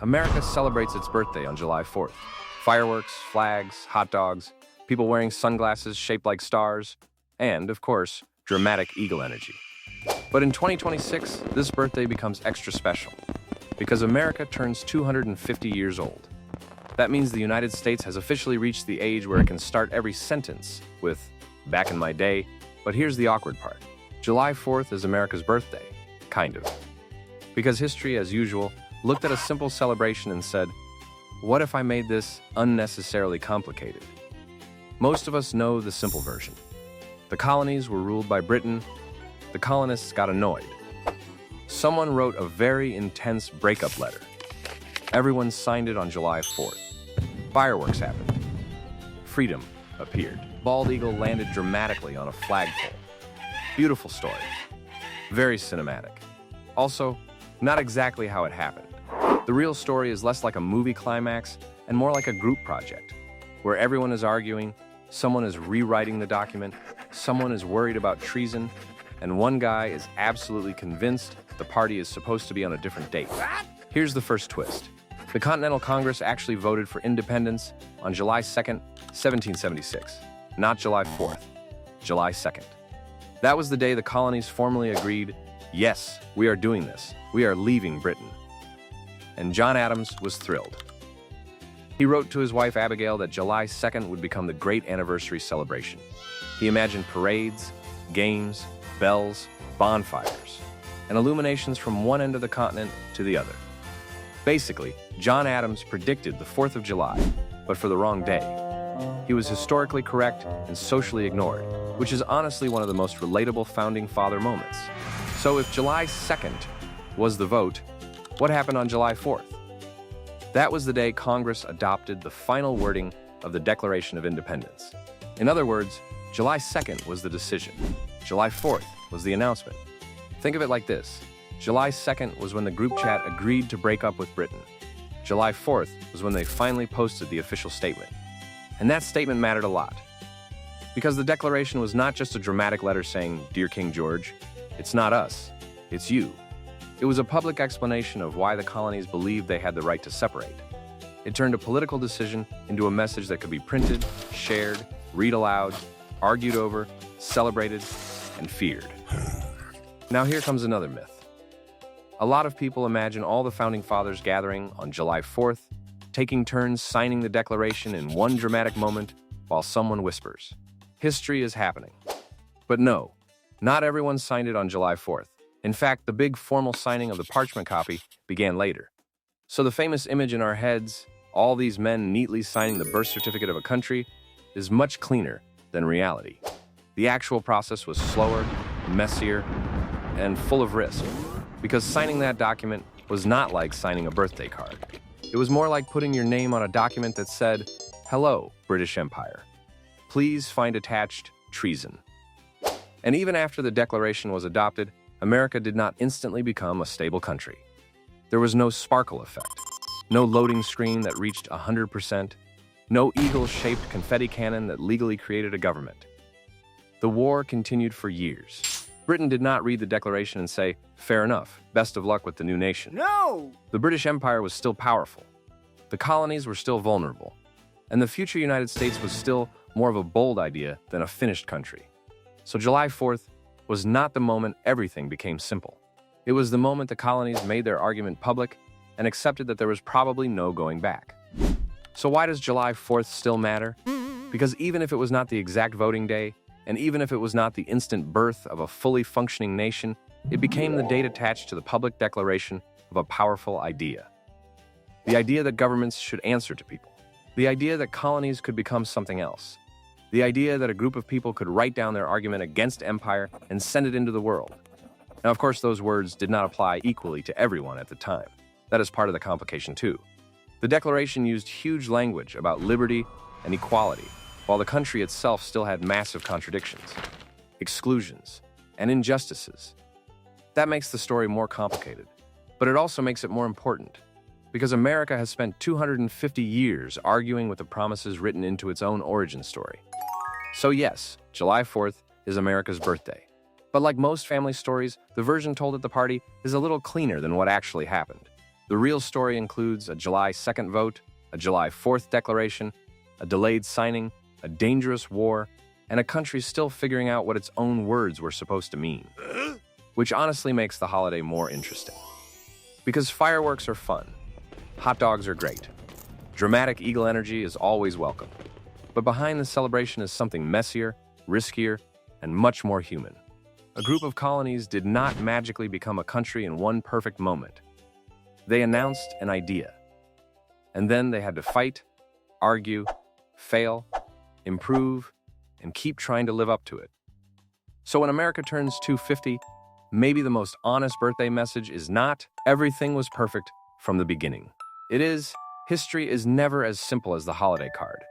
America celebrates its birthday on July 4th. Fireworks, flags, hot dogs, people wearing sunglasses shaped like stars, and, of course, dramatic eagle energy. But in 2026, this birthday becomes extra special because America turns 250 years old. That means the United States has officially reached the age where it can start every sentence with, "Back in my day," but here's the awkward part. July 4th is America's birthday, kind of. Because history, as usual, looked at a simple celebration and said, what if I made this unnecessarily complicated? Most of us know the simple version. The colonies were ruled by Britain. The colonists got annoyed. Someone wrote a very intense breakup letter. Everyone signed it on July 4th. Fireworks happened. Freedom appeared. Bald eagle landed dramatically on a flagpole. Beautiful story. Very cinematic. Also, not exactly how it happened. The real story is less like a movie climax and more like a group project, where everyone is arguing, someone is rewriting the document, someone is worried about treason, and one guy is absolutely convinced the party is supposed to be on a different date. Here's the first twist. The Continental Congress actually voted for independence on July 2nd, 1776, not July 4th, July 2nd. That was the day the colonies formally agreed, yes, we are doing this. We are leaving Britain. And John Adams was thrilled. He wrote to his wife Abigail that July 2nd would become the great anniversary celebration. He imagined parades, games, bells, bonfires, and illuminations from one end of the continent to the other. Basically, John Adams predicted the 4th of July, but for the wrong day. He was historically correct and socially ignored, which is honestly one of the most relatable founding father moments. So if July 2nd was the vote, what happened on July 4th? That was the day Congress adopted the final wording of the Declaration of Independence. In other words, July 2nd was the decision. July 4th was the announcement. Think of it like this. July 2nd was when the group chat agreed to break up with Britain. July 4th was when they finally posted the official statement. And that statement mattered a lot. Because the declaration was not just a dramatic letter saying, "Dear King George, it's not us, it's you." It was a public explanation of why the colonies believed they had the right to separate. It turned a political decision into a message that could be printed, shared, read aloud, argued over, celebrated, and feared. Now here comes another myth. A lot of people imagine all the founding fathers gathering on July 4th, taking turns signing the declaration in one dramatic moment while someone whispers, "History is happening." But no, not everyone signed it on July 4th. In fact, the big formal signing of the parchment copy began later. So the famous image in our heads, all these men neatly signing the birth certificate of a country, is much cleaner than reality. The actual process was slower, messier, and full of risk, because signing that document was not like signing a birthday card. It was more like putting your name on a document that said, "Hello, British Empire. Please find attached treason." And even after the declaration was adopted, America did not instantly become a stable country. There was no sparkle effect, no loading screen that reached 100%, no eagle-shaped confetti cannon that legally created a government. The war continued for years. Britain did not read the declaration and say, "Fair enough, best of luck with the new nation." No! The British Empire was still powerful. The colonies were still vulnerable. And the future United States was still more of a bold idea than a finished country. So July 4th was not the moment everything became simple. It was the moment the colonies made their argument public and accepted that there was probably no going back. So why does July 4th still matter? Because even if it was not the exact voting day, and even if it was not the instant birth of a fully functioning nation, it became the date attached to the public declaration of a powerful idea. The idea that governments should answer to people. The idea that colonies could become something else. The idea that a group of people could write down their argument against empire and send it into the world. Now, of course, those words did not apply equally to everyone at the time. That is part of the complication, too. The Declaration used huge language about liberty and equality, while the country itself still had massive contradictions, exclusions, and injustices. That makes the story more complicated, but it also makes it more important, because America has spent 250 years arguing with the promises written into its own origin story. So yes, July 4th is America's birthday. But like most family stories, the version told at the party is a little cleaner than what actually happened. The real story includes a July 2nd vote, a July 4th declaration, a delayed signing, a dangerous war, and a country still figuring out what its own words were supposed to mean. Which honestly makes the holiday more interesting. Because fireworks are fun, hot dogs are great, dramatic eagle energy is always welcome. But behind the celebration is something messier, riskier, and much more human. A group of colonies did not magically become a country in one perfect moment. They announced an idea. And then they had to fight, argue, fail, improve, and keep trying to live up to it. So when America turns 250, maybe the most honest birthday message is not everything was perfect from the beginning. It is, history is never as simple as the holiday card.